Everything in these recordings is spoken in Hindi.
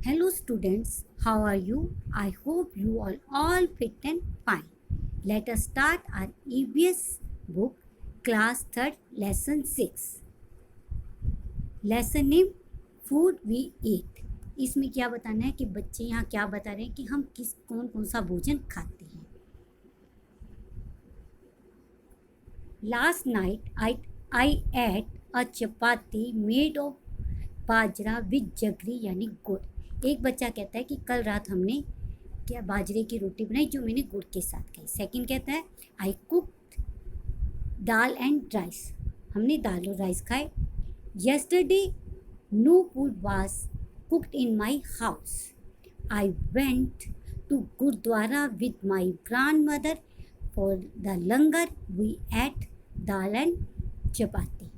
Hello students, how are you? I hope you are all fit and fine. Let us start our EBS book, class 3rd, lesson 6. Lesson name Food We Eat. इसमें क्या बताना है कि बच्चे यहाँ क्या बता रहे हैं कि हम कौन कौन सा भोजन खाते हैं. Last night I ate a chapati made of bajra with jaggery यानी गुड़. एक बच्चा कहता है कि कल रात हमने क्या बाजरे की रोटी बनाई जो मैंने गुड़ के साथ खाई. सेकंड कहता है I cooked dal and rice. हमने दाल और राइस खाए. Yesterday no food was cooked in my house. I went to gurdwara with my grandmother for the langar. We ate dal and chapati.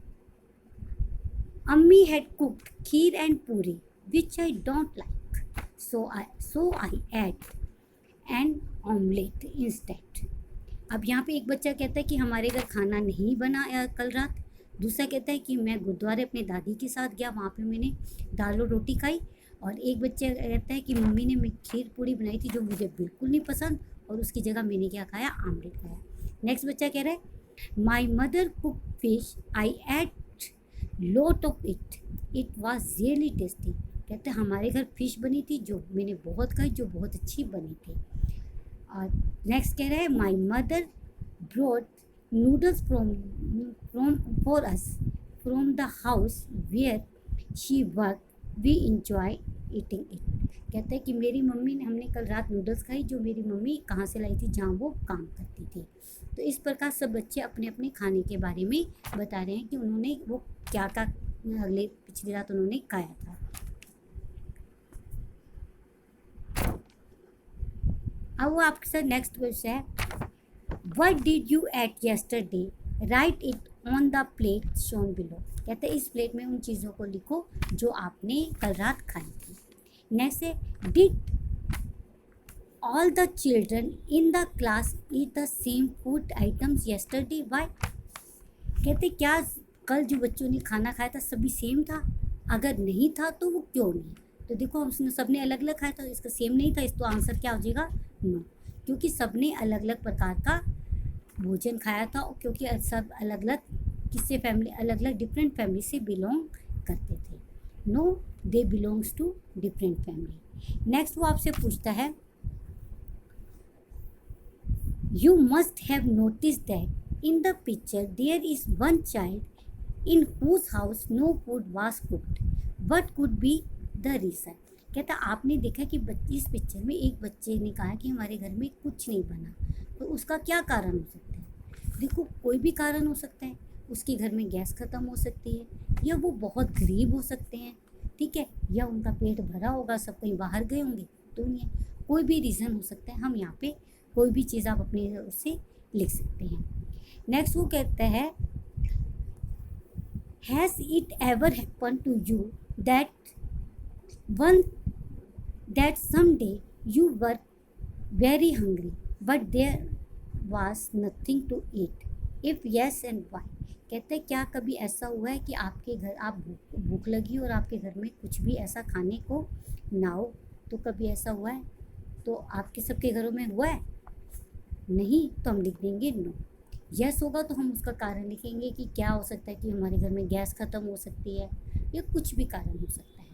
Ammi had cooked kheer and puri, which I don't like. So I ate an omelette instead. अब यहाँ पे एक बच्चा कहता है कि हमारे घर खाना नहीं बना कल रात. दूसरा कहता है कि मैं गुरुद्वारे अपने दादी के साथ गया, वहाँ पे मैंने दाल और रोटी खाई. और एक बच्चा कहता है कि मम्मी ने खीर पूरी बनाई थी जो मुझे बिल्कुल नहीं पसंद और उसकी जगह मैंने क्या खाया, आमलेट खाया. नेक्स्ट बच्चा कह रहा है my mother cook fish. I ate lot of it was really tasty. कहते हैं हमारे घर फिश बनी थी जो मैंने बहुत खाई, जो बहुत अच्छी बनी थी. और नेक्स्ट कह रहा है my mother brought noodles from for us from the house where she work. We enjoy eating it. कहते हैं कि मेरी मम्मी ने हमने कल रात नूडल्स खाई जो मेरी मम्मी कहाँ से लाई थी, जहाँ वो काम करती थी. तो इस प्रकार सब बच्चे अपने अपने खाने के बारे में बता रहे हैं कि उन्होंने वो क्या क्या पिछली रात उन्होंने खाया था. अब वो आपके साथ नेक्स्ट क्वेश्चन है what did you eat yesterday. Write it on the plate shown below. कहते हैं इस प्लेट में उन चीज़ों को लिखो जो आपने कल रात खाई थी. नेक्स्ट है did all the children in the class eat the same food items yesterday. Why? कहते क्या कल जो बच्चों ने खाना खाया था सभी सेम था. अगर नहीं था तो वो क्यों नहीं. तो देखो उसने सबने अलग अलग खाया था, इसका सेम नहीं था, इस तो आंसर क्या हो जाएगा, नो. क्योंकि सबने अलग अलग प्रकार का भोजन खाया था और क्योंकि सब अलग अलग किससे फैमिली अलग अलग डिफरेंट फैमिली से बिलोंग करते थे. No they belongs to different family. Next वो आपसे पूछता है You must have noticed that in the picture there is one child in whose house no food was cooked. What could be the reason? कहता आपने देखा कि इस पिक्चर में एक बच्चे ने कहा कि हमारे घर में कुछ नहीं बना. तो उसका क्या कारण हो सकता है. देखो कोई भी कारण हो सकता है. उसके घर में गैस ख़त्म हो सकती है, या वो बहुत गरीब हो सकते हैं, ठीक है, या उनका पेट भरा होगा, सब कहीं बाहर गए होंगे. तो नहीं, कोई भी रीज़न हो सकता है. हम यहाँ पे कोई भी चीज़ आप अपने उससे लिख सकते हैं. नेक्स्ट वो कहता है has it ever happen to you that some day you were very hungry but there was nothing to eat. If yes and why. कहते हैं क्या कभी ऐसा हुआ है कि आपके घर आप भूख लगी और आपके घर में कुछ भी ऐसा खाने को ना हो. तो कभी ऐसा हुआ है. तो आपके सबके घरों में हुआ है. नहीं तो हम लिख देंगे नो. यस होगा तो हम उसका कारण लिखेंगे कि क्या हो सकता है कि हमारे घर में गैस ख़त्म हो सकती है या कुछ भी कारण हो सकता है.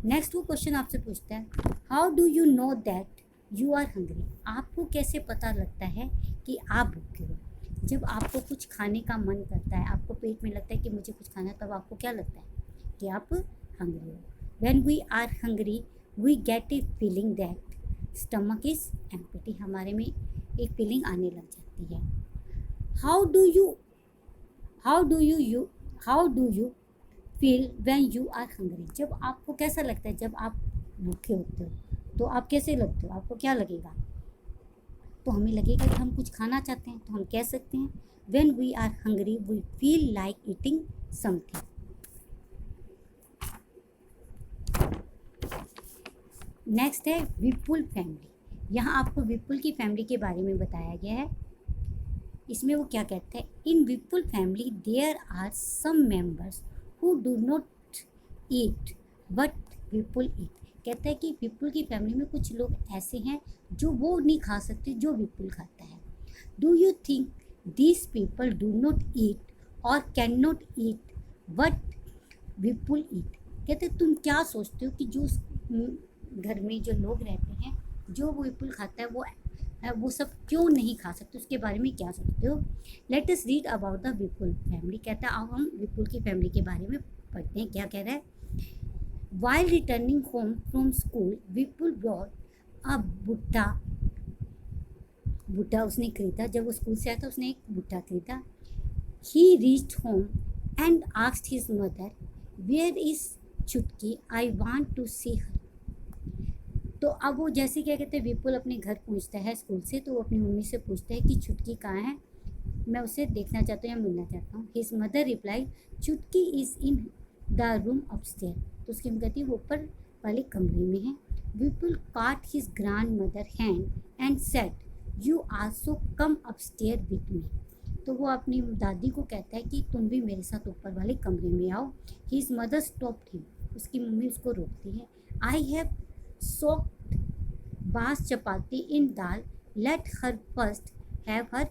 नेक्स्ट वो क्वेश्चन आपसे पूछता है how do you know that you are hungry. आपको कैसे पता लगता है कि आप भूखे हो. जब आपको कुछ खाने का मन करता है, आपको पेट में लगता है कि मुझे कुछ खाना है, तब आपको क्या लगता है कि आप हंग्री हो. When we are hungry we get a feeling that stomach is empty. हमारे में एक फीलिंग आने लग जाती है. How do you feel when you are hungry. जब आपको कैसा लगता है जब आप भूखे होते हो, तो आप कैसे लगते हो, आपको क्या लगेगा. तो हमें लगेगा कि हम कुछ खाना चाहते हैं. तो हम कह सकते हैं when we are hungry we feel like eating something. Next है विपुल फैमिली. यहाँ आपको विपुल की फैमिली के बारे में बताया गया है. इसमें वो क्या कहते हैं in Vipul family there are some members who do not eat but Vipul eat. कहता है कि विपुल की फैमिली में कुछ लोग ऐसे हैं जो वो नहीं खा सकते जो विपुल खाता है। Do you think these people do not ईट और कैन नॉट ईट वट विपुल ईट? कहते तुम क्या सोचते हो कि जो घर में जो लोग रहते हैं जो वो विपुल खाता है वो सब क्यों नहीं खा सकते, उसके बारे में क्या सोचते हो? Let us read about the Vipul family. कहता है अब हम विपुल की फैमिली के बारे में पढ़ते हैं क्या कह रहा है। While returning home from school Vipul brought a भुट्टा उसने खरीदा। जब वो स्कूल से आया था उसने एक भुट्टा खरीदा। He reached home and asked his mother where is Chutki, I want to सी हर। तो अब वो जैसे क्या कहते हैं विपुल अपने घर पहुंचता है स्कूल से, तो वो अपनी मम्मी से पूछता है कि चुटकी कहाँ है, मैं उसे देखना चाहता हूँ या मिलना चाहता हूँ। हिज मदर रिप्लाई चुटकी is in the room upstair. तो उसकी मम्मी कहती है वो ऊपर वाले कमरे में है। Vipul caught his grandmother hand and said you also come upstair with me. तो वो अपनी दादी को कहता है कि तुम भी मेरे साथ ऊपर वाले कमरे में आओ। His mother stopped him. उसकी मम्मी उसको रोकती है। आई हैव सोक्ड बास chapati in dal, let her first have her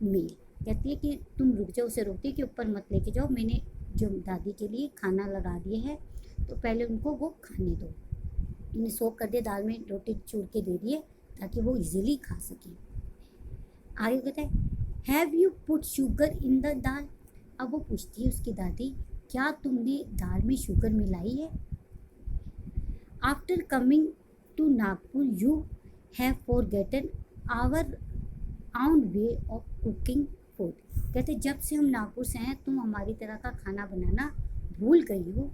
meal. कहती है कि तुम रुक जाओ, उसे रोकती है कि ऊपर मत लेके जाओ, मैंने जो दादी के लिए खाना लगा दिया है तो पहले उनको वो खाने दो। इन्हें सोक कर दिया, दाल में रोटी चूर के दे दिए ताकि वो इजीली खा सकें। आगे कहता है have you put sugar in the dal. अब वो पूछती है उसकी दादी क्या तुमने दाल में शुगर मिलाई है। After coming to Nagpur you have forgotten our own way of cooking food. कहते जब से हम नागपुर से हैं तुम हमारी तरह का खाना बनाना भूल गई हो।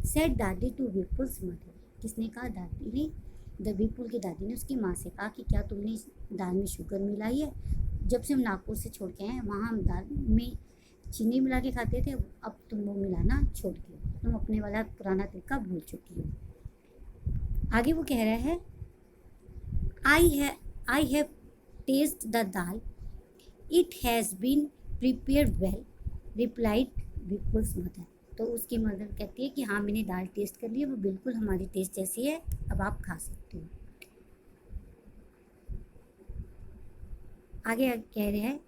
सेड दादी टू विपुल्स मदर। किसने कहा? दादी ने। विपुल की दादी ने उसकी माँ से कहा कि क्या तुमने दाल में शुगर मिलाई है? जब से हम नागपुर से छोड़ के आए हैं वहाँ हम दाल में चीनी मिला के खाते थे, अब तुम वो मिलाना छोड़ के तुम अपने वाला पुराना तरीका भूल चुकी हो। आगे वो कह रहा है I have taste the dal, it has been prepared well, replied Vipul's mother. तो उसकी मदर कहती है कि हाँ मैंने दाल टेस्ट कर ली है, वो बिल्कुल हमारी टेस्ट जैसी है, अब आप खा सकते हो। आगे कह रहे हैं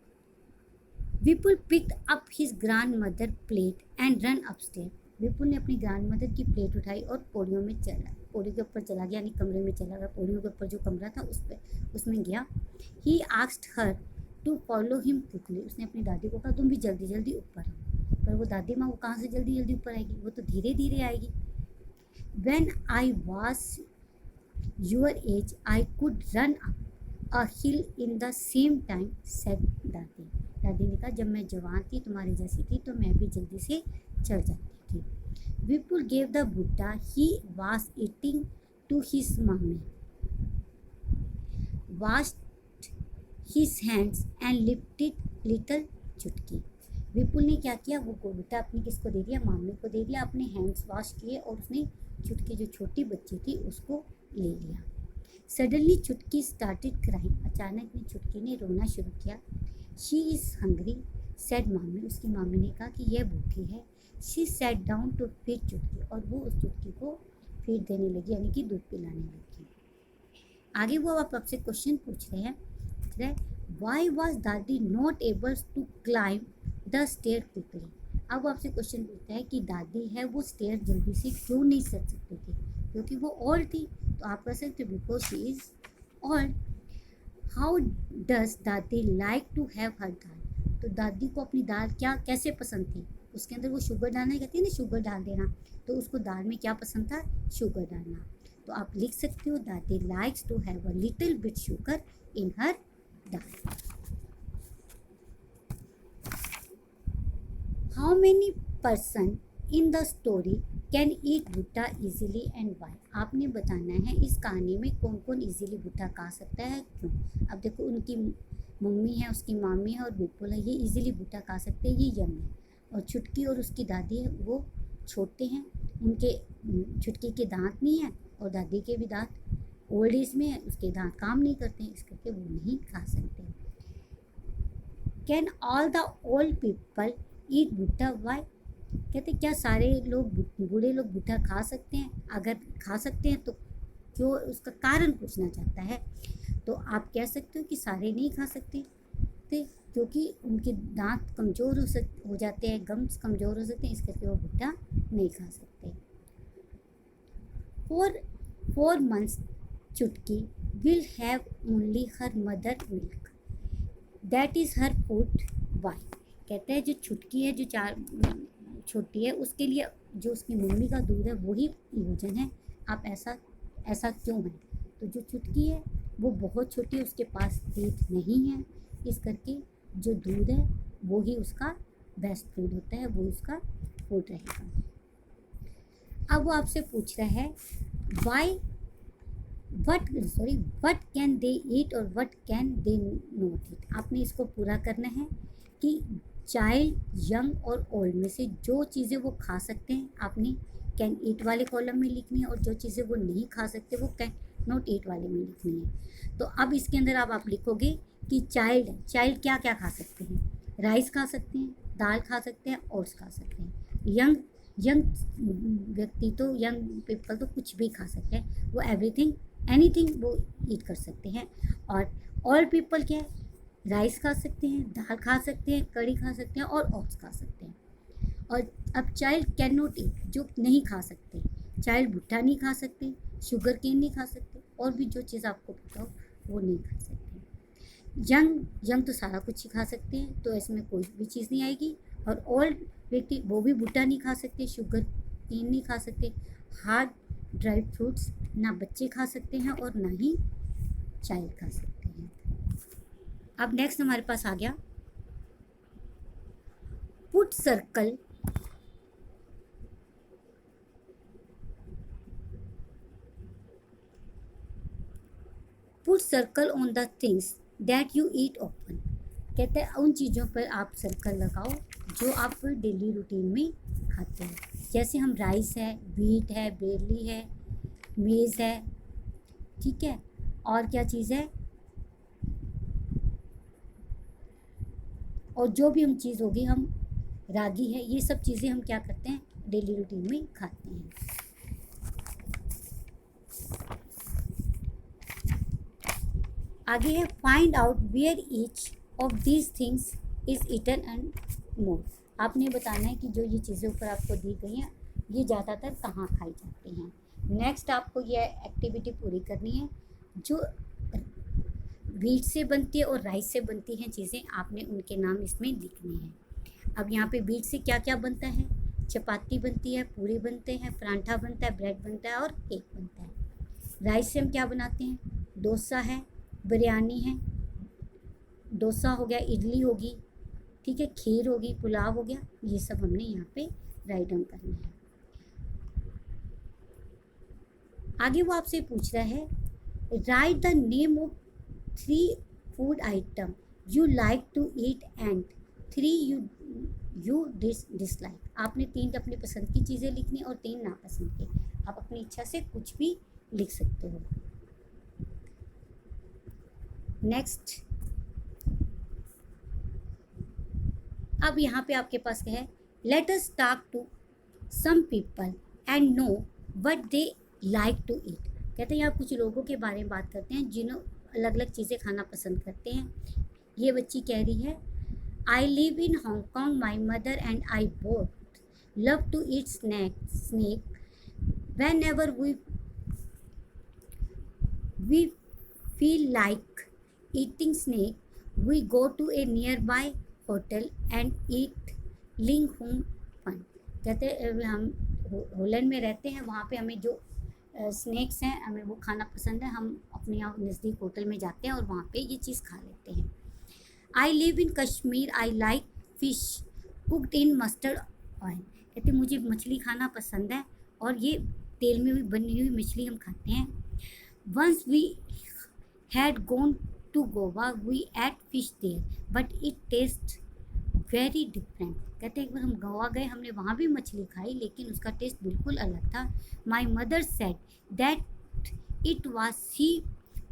Vipul picked up his grandmother plate and run upstair. Vipul ने अपनी ग्रैंड मदर की प्लेट उठाई और पौड़ियों में चला, पौड़ी के ऊपर चला गया, यानी कमरे में चला गया। पौड़ियों के ऊपर जो कमरा था उसमें गया। He asked her to follow him quickly. उसने अपनी दादी को कहा तुम भी जल्दी जल्दी ऊपर आओ। पर वो दादी माँ वो कहाँ से जल्दी जल्दी ऊपर आएगी, वो तो धीरे धीरे आएगी। When I was your age I could run up a hill in the same time, said Dadi. दादी ने कहा जब मैं जवान थी तुम्हारी जैसी थी तो मैं भी जल्दी से चढ़ जाती थी। विपुल gave the bhutta he was eating to his mummy, washed his hands and lifted little चुटकी। विपुल ने क्या किया, वो भुट्टा अपनी किसको दे दिया? मामी को दे दिया। अपने हैंड्स वॉश किए और उसने चुटकी जो छोटी बच्ची थी उसको ले लिया। सडनली चुटकी स्टार्टेड क्राइंग। अचानक में चुटकी ने रोना शुरू किया। शी इज़ हंग्री, सेड मामी। उसकी मामी ने कहा कि यह भूखी है। She set down to feed Chutki. और वो उस चुटकी को फीड देने लगी, यानी कि दूध पिलाने लगी। आगे वो आप आपसे क्वेश्चन पूछ रहे हैं why was Dadi not able to climb the stair quickly. अब आपसे क्वेश्चन पूछता है कि दादी है वो स्टेयर जल्दी से क्यों नहीं चढ़ सकती थी? क्योंकि वो ओल्ड थी। तो आप कह सकते because she is old. How does दादी लाइक टू हैव हर दाल। तो दादी को अपनी दाल क्या कैसे पसंद थी? उसके अंदर वो शुगर डालना कहती है ना, शुगर डाल देना। तो उसको दाल में क्या पसंद था? शुगर डालना। तो आप लिख सकते हो Dadi likes to have a little bit sugar in her dal. How many person in the story can eat bhutta easily and Y. आपने बताना है इस कहानी में कौन कौन इजीली भुट्टा खा सकता है, क्यों। अब देखो उनकी मम्मी है, उसकी मामी है और विपुल है, ये इजीली भुट्टा खा सकते हैं, ये यंग है। और छुटकी और उसकी दादी है वो छोटे हैं, उनके छुटकी के दांत नहीं है और दादी के भी दांत ओल्ड एज में है, उसके दांत काम नहीं करते हैं, इस करके वो नहीं खा सकते। Can all the old people eat भुट्टा वाई। कहते क्या सारे लोग बूढ़े लोग भुट्टा खा सकते हैं? अगर खा सकते हैं तो जो उसका कारण पूछना चाहता है तो आप कह सकते हो कि सारे नहीं खा सकते थे, क्योंकि उनके दांत कमज़ोर हो जाते हैं, गम्स कमज़ोर हो सकते हैं, इस करके वो भुट्टा नहीं खा सकते। For 4 months Chutki will have only her mother milk, that is her food. Why, कहते हैं जो छुटकी है, जो 4 छोटी है, उसके लिए जो उसकी मम्मी का दूध है वही भोजन है। आप ऐसा क्यों है? तो जो चुटकी है वो बहुत छोटी है, उसके पास पेट नहीं है, इस करके जो दूध है वो ही उसका बेस्ट फूड होता है, वो उसका फूड रहेगा। अब वो आपसे पूछ रहा है वट कैन दे ईट और what can they not eat. आपने इसको पूरा करना है कि चाइल्ड, यंग और ओल्ड में से जो चीज़ें वो खा सकते हैं आपने कैन ईट वाले कॉलम में लिखनी है, और जो चीज़ें वो नहीं खा सकते वो कैन नॉट ईट वाले में लिखनी है। तो अब इसके अंदर अब आप लिखोगे कि चाइल्ड क्या क्या खा सकते हैं? राइस खा सकते हैं, दाल खा सकते हैं, ओट्स खा सकते हैं। यंग व्यक्ति तो, यंग पीपल तो कुछ भी खा सकते हैं, वो एनीथिंग वो ईट कर सकते हैं। और ओल्ड पीपल क्या है? राइस खा सकते हैं, दाल खा सकते हैं, कड़ी खा सकते हैं और ओट्स खा सकते हैं। और अब चाइल्ड कैन नॉट ईट, जो नहीं खा सकते, चाइल्ड भुट्टा नहीं खा सकते, शुगर केन नहीं खा सकते, और भी जो चीज़ आपको पता हो वो नहीं खा सकते। यंग तो सारा कुछ ही खा सकते हैं, तो इसमें कोई भी चीज़ नहीं आएगी। और ओल्ड व्यक्ति वो भी भुट्टा नहीं खा सकते, शुगर केन नहीं खा सकते, हार्ड ड्राई फ्रूट्स ना बच्चे खा सकते हैं और ना ही चाइल्ड खा सकते हैं। अब नेक्स्ट हमारे पास आ गया put circle on the things that you eat often. कहते हैं उन चीज़ों पर आप सर्कल लगाओ जो आप डेली रूटीन में खाते हैं। जैसे हम राइस है, व्हीट है, बेरली है, मेज़ है, ठीक है, और क्या चीज़ है, और जो भी हम चीज़ होगी, हम रागी है, ये सब चीज़ें हम क्या करते हैं डेली रूटीन में खाते हैं। आगे है find out where each of these things is eaten and more. आपने बताना है कि जो ये चीज़ें ऊपर आपको दी गई हैं ये ज़्यादातर कहाँ खाई जाती हैं। नेक्स्ट आपको ये एक्टिविटी पूरी करनी है। जो व्हीट से बनती है और राइस से बनती हैं चीज़ें, आपने उनके नाम इसमें लिखने हैं। अब यहाँ पे व्हीट से क्या क्या बनता है? चपाती बनती है, पूरी बनते हैं, परांठा बनता है, ब्रेड बनता है और केक बनता है। राइस से हम क्या बनाते हैं? डोसा है, बिरयानी है, डोसा हो गया, इडली होगी, ठीक है, खीर होगी, पुलाव हो गया, ये सब हमने यहाँ पे राइट डाउन करना है। आगे वो आपसे पूछ रहा है write the name of 3 food item you like to eat and 3 you dislike. आपने 3 अपनी पसंद की चीज़ें लिखनी और 3 नापसंद की। आप अपनी इच्छा से कुछ भी लिख सकते हो। नेक्स्ट, अब यहाँ पे आपके पास क्या है? Let us talk to some people and know what they like to eat. कहते हैं यहाँ कुछ लोगों के बारे में बात करते हैं जिन्हों अलग अलग चीज़ें खाना पसंद करते हैं। ये बच्ची कह रही है I live in Hong Kong, my mother and I both love to eat snack whenever we feel like eating snack we go to a nearby hotel and eat ling home fun. कहते हम होलैंड में रहते हैं, वहाँ पे हमें जो स्नैक्स हैं हमें वो खाना पसंद है। हम अपने यहाँ नज़दीक होटल में जाते हैं और वहाँ पे ये चीज़ खा लेते हैं। आई live in Kashmir, I like fish cooked in mustard oil. कहते मुझे मछली खाना पसंद है और ये तेल में भी बनी हुई मछली हम खाते हैं। Once we had gone to Goa we ate fish there but it taste very different. कहते एक बार हम गोवा गए, हमने वहाँ भी मछली खाई लेकिन उसका टेस्ट बिल्कुल अलग था। My mother said that it was sea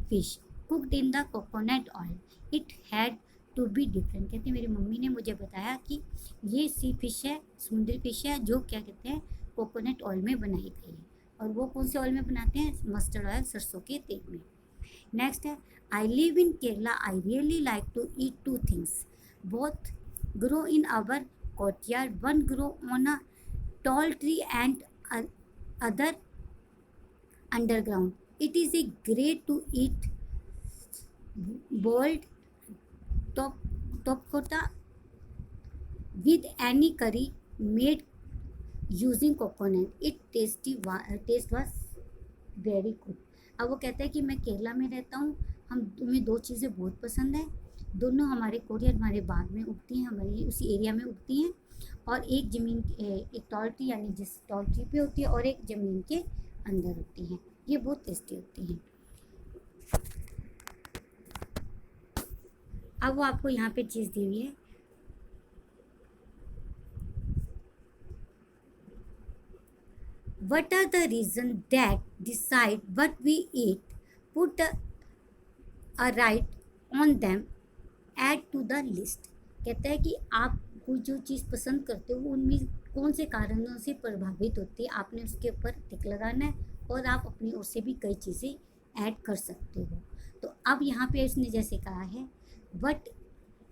fish cooked in the coconut oil, it had to be different. कहते मेरी मम्मी ने मुझे बताया कि ये सी फिश है, समुद्री फिश है जो क्या कहते हैं कोकोनट ऑयल में बनाई गई है, और वो कौन से ऑयल में बनाते हैं? मस्टर्ड ऑयल, सरसों के तेल में। नेक्स्ट है I live in Kerala, I really like to eat two things, both grow in our courtyard, one grow on a tall tree and other underground. It is a great to eat boiled topkota with any curry made using coconut. It taste was very good. अब वो कहता है कि मैं केरला में रहता हूँ, हमें दो चीज़ें बहुत पसंद है, दोनों हमारे कोरियर हमारे बाग में उगती हैं, हमारी उसी एरिया में उगती हैं, और एक ज़मीन एक टॉल ट्री यानी जिस टॉल ट्री पे होती है और एक ज़मीन के अंदर होती हैं, ये बहुत टेस्टी होती हैं। अब वो आपको यहाँ पे चीज़ दी हुई है, what are the reasons that decide what we eat, put a right on them, add to the list। कहता है कि आप कोई जो चीज़ पसंद करते हो उनमें कौन से कारणों से प्रभावित होती है, आपने उसके ऊपर टिक लगाना है और आप अपनी ओर से भी कई चीज़ें ऐड कर सकते हो। तो अब यहाँ पे इसने जैसे कहा है वट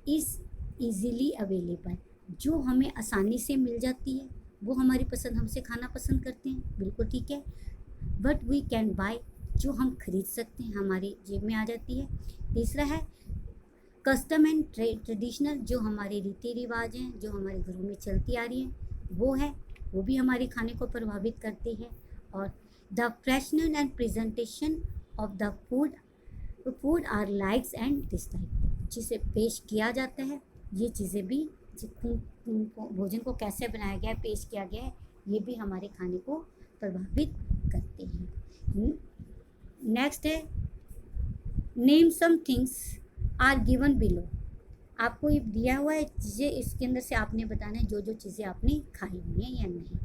इज़ ईज़िली अवेलेबल, जो हमें आसानी से मिल जाती है वो हमारी पसंद, हमसे खाना पसंद करते हैं, बिल्कुल ठीक है। बट वी कैन बाय, जो हम खरीद सकते हैं, हमारी जेब में आ जाती है। तीसरा है कस्टम एंड ट्रेडिशनल, जो हमारे रीति रिवाज हैं, जो हमारे घरों में चलती आ रही हैं, वो है, वो भी हमारे खाने को प्रभावित करती है। और the freshness and presentation of the food are likes and dislike, जिसे पेश किया जाता है, ये चीज़ें भी भोजन को कैसे बनाया गया है, पेश किया गया है, ये भी हमारे खाने को प्रभावित करते हैं। नेक्स्ट है name some things are given below, आपको ये दिया हुआ है चीज़ें, इसके अंदर से आपने बताना है जो जो चीज़ें आपने खाई हुई हैं या नहीं।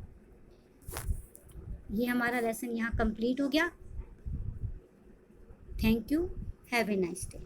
ये हमारा लेसन यहाँ कंप्लीट हो गया। Thank you, have a nice day.